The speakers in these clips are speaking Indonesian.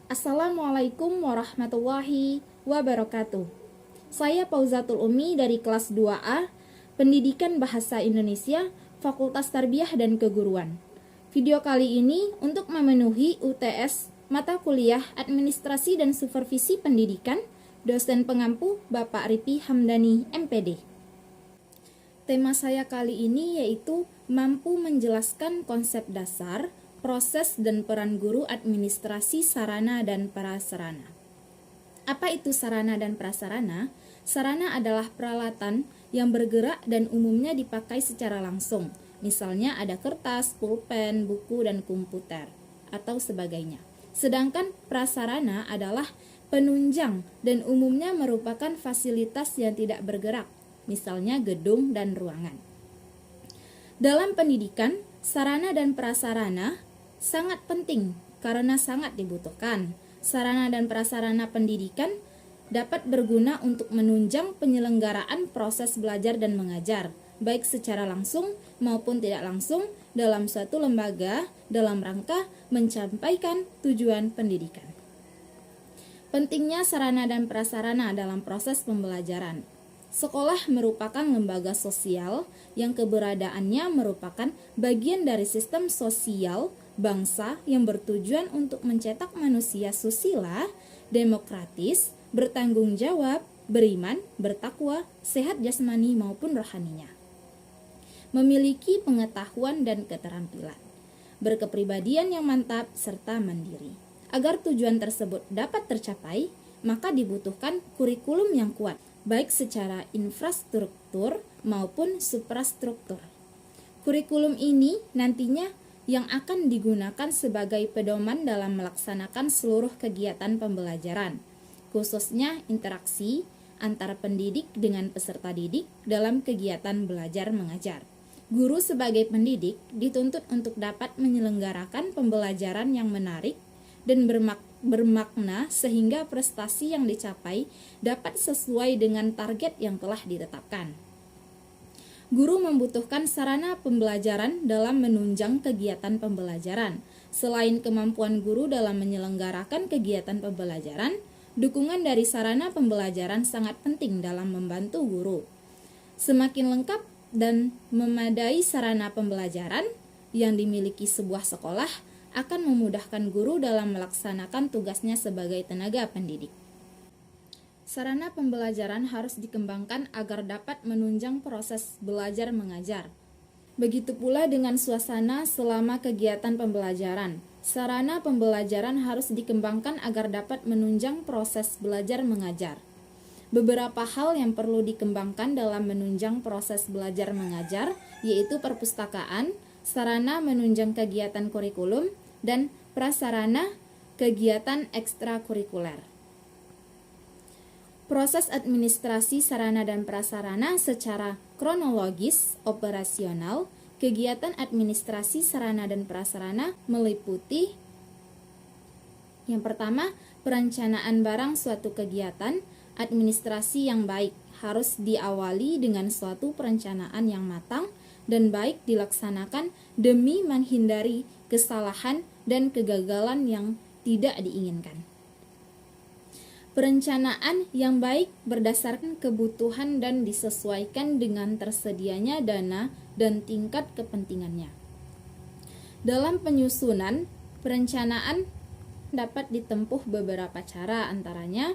Assalamualaikum warahmatullahi wabarakatuh. Saya Pauzatul Umi dari kelas 2A, Pendidikan Bahasa Indonesia, Fakultas Tarbiyah dan Keguruan. Video kali ini untuk memenuhi UTS mata kuliah Administrasi dan Supervisi Pendidikan, dosen pengampu Bapak Ripi Hamdani, MPD. Tema saya kali ini yaitu mampu menjelaskan konsep dasar, proses dan peran guru administrasi sarana dan prasarana. Apa itu sarana dan prasarana? Sarana adalah peralatan yang bergerak dan umumnya dipakai secara langsung. Misalnya ada kertas, pulpen, buku, dan komputer, atau sebagainya. Sedangkan prasarana adalah penunjang dan umumnya merupakan fasilitas yang tidak bergerak, misalnya gedung dan ruangan. Dalam pendidikan, sarana dan prasarana sangat penting karena sangat dibutuhkan. Sarana dan prasarana pendidikan dapat berguna untuk menunjang penyelenggaraan proses belajar dan mengajar, baik secara langsung maupun tidak langsung dalam suatu lembaga dalam rangka mencapai tujuan pendidikan. Pentingnya sarana dan prasarana dalam proses pembelajaran. Sekolah merupakan lembaga sosial yang keberadaannya merupakan bagian dari sistem sosial bangsa yang bertujuan untuk mencetak manusia susila, demokratis, bertanggung jawab, beriman, bertakwa, sehat jasmani maupun rohaninya. Memiliki pengetahuan dan keterampilan, berkepribadian yang mantap serta mandiri. Agar tujuan tersebut dapat tercapai, maka dibutuhkan kurikulum yang kuat, baik secara infrastruktur maupun suprastruktur. Kurikulum ini nantinya yang akan digunakan sebagai pedoman dalam melaksanakan seluruh kegiatan pembelajaran, khususnya interaksi antara pendidik dengan peserta didik dalam kegiatan belajar mengajar. Guru sebagai pendidik dituntut untuk dapat menyelenggarakan pembelajaran yang menarik dan bermakna sehingga prestasi yang dicapai dapat sesuai dengan target yang telah ditetapkan. Guru membutuhkan sarana pembelajaran dalam menunjang kegiatan pembelajaran. Selain kemampuan guru dalam menyelenggarakan kegiatan pembelajaran, dukungan dari sarana pembelajaran sangat penting dalam membantu guru. Semakin lengkap dan memadai sarana pembelajaran yang dimiliki sebuah sekolah akan memudahkan guru dalam melaksanakan tugasnya sebagai tenaga pendidik. Sarana pembelajaran harus dikembangkan agar dapat menunjang proses belajar mengajar. Begitu pula dengan suasana selama kegiatan pembelajaran. Sarana pembelajaran harus dikembangkan agar dapat menunjang proses belajar mengajar. Beberapa hal yang perlu dikembangkan dalam menunjang proses belajar mengajar yaitu perpustakaan, sarana menunjang kegiatan kurikulum, dan prasarana kegiatan ekstrakurikuler. Proses administrasi sarana dan prasarana secara kronologis operasional, kegiatan administrasi sarana dan prasarana meliputi yang pertama, perencanaan barang suatu kegiatan. Administrasi yang baik harus diawali dengan suatu perencanaan yang matang dan baik dilaksanakan demi menghindari kesalahan dan kegagalan yang tidak diinginkan. Perencanaan yang baik berdasarkan kebutuhan dan disesuaikan dengan tersedianya dana dan tingkat kepentingannya. Dalam penyusunan, perencanaan dapat ditempuh beberapa cara, antaranya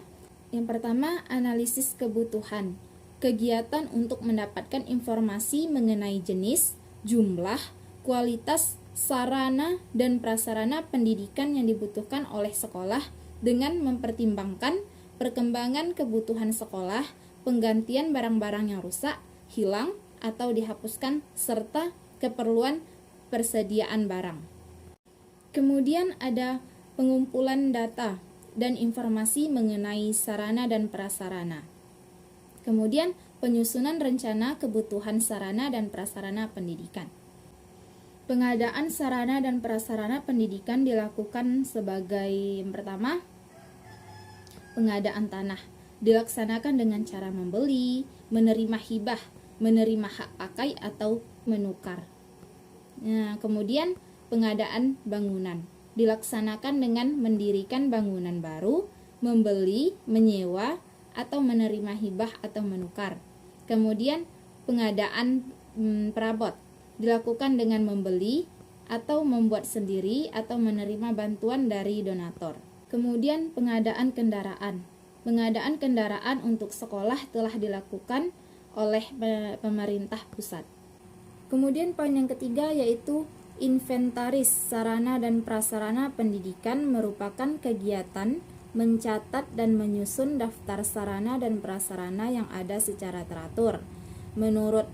yang pertama, analisis kebutuhan. Kegiatan untuk mendapatkan informasi mengenai jenis, jumlah, kualitas, sarana, dan prasarana pendidikan yang dibutuhkan oleh sekolah dengan mempertimbangkan perkembangan kebutuhan sekolah, penggantian barang-barang yang rusak, hilang, atau dihapuskan, serta keperluan persediaan barang. Kemudian ada pengumpulan data dan informasi mengenai sarana dan prasarana. Kemudian penyusunan rencana kebutuhan sarana dan prasarana pendidikan. Pengadaan sarana dan prasarana pendidikan dilakukan sebagai yang pertama, pengadaan tanah. Dilaksanakan dengan cara membeli, menerima hibah, menerima hak pakai atau menukar. Nah, kemudian pengadaan bangunan. dilaksanakan dengan mendirikan bangunan baru, membeli, menyewa, atau menerima hibah atau menukar. Kemudian pengadaan perabot dilakukan dengan membeli atau membuat sendiri atau menerima bantuan dari donatur. Kemudian pengadaan kendaraan. Pengadaan kendaraan untuk sekolah telah dilakukan oleh pemerintah pusat. Kemudian poin yang ketiga yaitu inventaris sarana dan prasarana pendidikan merupakan kegiatan mencatat dan menyusun daftar sarana dan prasarana yang ada secara teratur menurut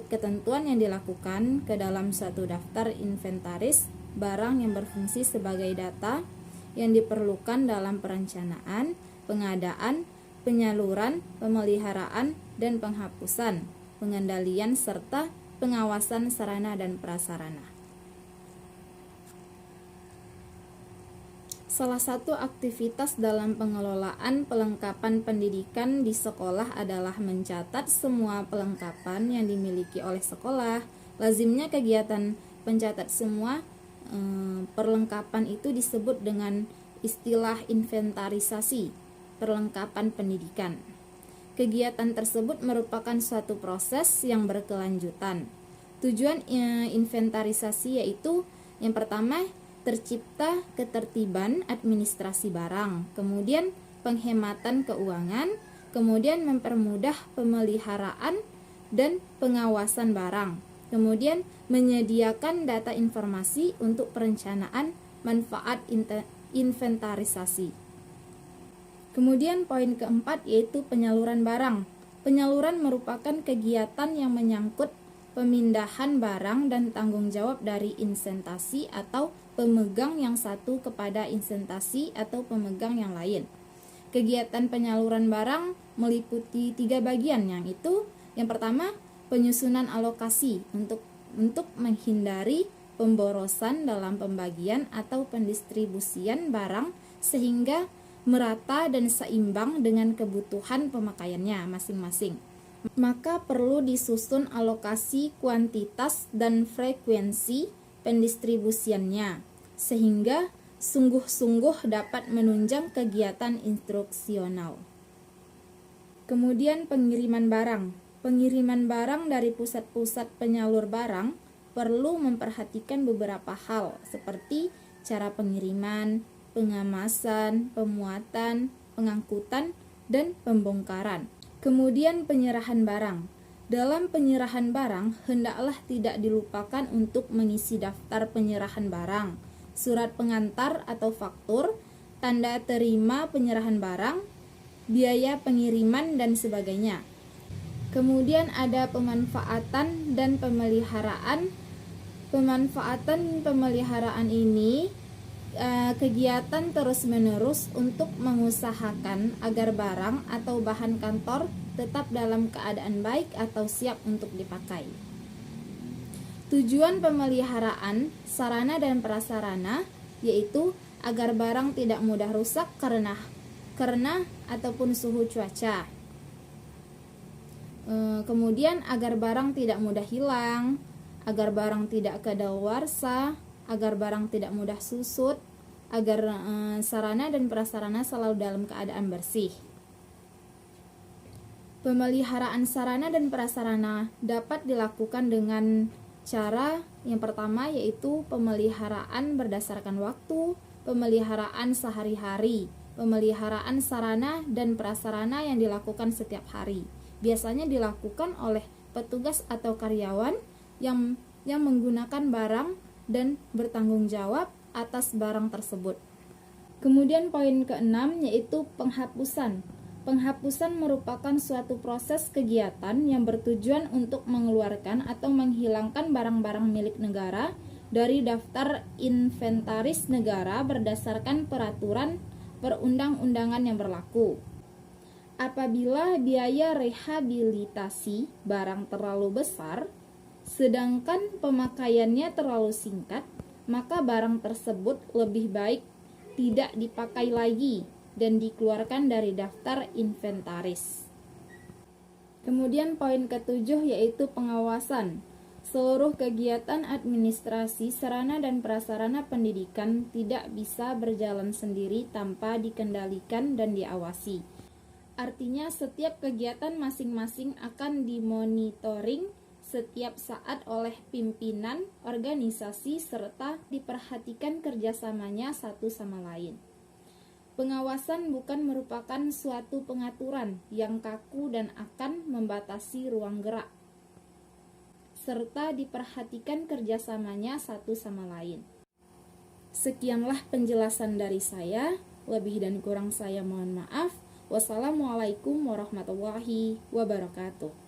ketentuan yang dilakukan ke dalam suatu daftar inventaris barang yang berfungsi sebagai data yang diperlukan dalam perencanaan, pengadaan, penyaluran, pemeliharaan, dan penghapusan, pengendalian, serta pengawasan sarana dan prasarana. Salah satu aktivitas dalam pengelolaan pelengkapan pendidikan di sekolah adalah mencatat semua pelengkapan yang dimiliki oleh sekolah. Lazimnya kegiatan mencatat semua perlengkapan itu disebut dengan istilah inventarisasi perlengkapan pendidikan. Kegiatan tersebut merupakan suatu proses yang berkelanjutan. Tujuan inventarisasi yaitu yang pertama, tercipta ketertiban administrasi barang, kemudian penghematan keuangan, kemudian mempermudah pemeliharaan dan pengawasan barang, kemudian menyediakan data informasi untuk perencanaan manfaat inventarisasi. Kemudian poin keempat yaitu penyaluran barang. Penyaluran merupakan kegiatan yang menyangkut pemindahan barang dan tanggung jawab dari insentasi atau pemegang yang satu kepada insentasi atau pemegang yang lain. Kegiatan penyaluran barang meliputi 3 bagian, yang itu yang pertama penyusunan alokasi untuk menghindari pemborosan dalam pembagian atau pendistribusian barang sehingga merata dan seimbang dengan kebutuhan pemakaiannya masing-masing. Maka perlu disusun alokasi kuantitas dan frekuensi pendistribusiannya sehingga sungguh-sungguh dapat menunjang kegiatan instruksional. Kemudian pengiriman barang. Pengiriman barang dari pusat-pusat penyalur barang perlu memperhatikan beberapa hal seperti cara pengiriman, pengemasan, pemuatan, pengangkutan, dan pembongkaran. Kemudian penyerahan barang. Dalam penyerahan barang, hendaklah tidak dilupakan untuk mengisi daftar penyerahan barang, surat pengantar atau faktur, tanda terima penyerahan barang, biaya pengiriman, dan sebagainya. Kemudian ada pemanfaatan dan pemeliharaan. Pemanfaatan pemeliharaan ini kegiatan terus-menerus untuk mengusahakan agar barang atau bahan kantor tetap dalam keadaan baik atau siap untuk dipakai. Tujuan pemeliharaan sarana dan prasarana yaitu agar barang tidak mudah rusak karena ataupun suhu cuaca. Kemudian agar barang tidak mudah hilang, agar barang tidak kadaluarsa, agar barang tidak mudah susut, agar sarana dan prasarana selalu dalam keadaan bersih. Pemeliharaan sarana dan prasarana dapat dilakukan dengan cara yang pertama yaitu pemeliharaan berdasarkan waktu, pemeliharaan sehari-hari, pemeliharaan sarana dan prasarana yang dilakukan setiap hari. Biasanya dilakukan oleh petugas atau karyawan yang menggunakan barang dan bertanggung jawab atas barang tersebut. Kemudian poin keenam yaitu penghapusan. Penghapusan merupakan suatu proses kegiatan yang bertujuan untuk mengeluarkan atau menghilangkan barang-barang milik negara dari daftar inventaris negara berdasarkan peraturan perundang-undangan yang berlaku. Apabila biaya rehabilitasi barang terlalu besar, sedangkan pemakaiannya terlalu singkat, maka barang tersebut lebih baik tidak dipakai lagi dan dikeluarkan dari daftar inventaris. Kemudian poin ketujuh yaitu pengawasan. Seluruh kegiatan administrasi, sarana dan prasarana pendidikan tidak bisa berjalan sendiri tanpa dikendalikan dan diawasi. Artinya setiap kegiatan masing-masing akan dimonitoring setiap saat oleh pimpinan organisasi serta diperhatikan kerjasamanya satu sama lain. Pengawasan bukan merupakan suatu pengaturan yang kaku dan akan membatasi ruang gerak, serta diperhatikan kerjasamanya satu sama lain. Sekianlah penjelasan dari saya, lebih dan kurang saya mohon maaf. Wassalamualaikum warahmatullahi wabarakatuh.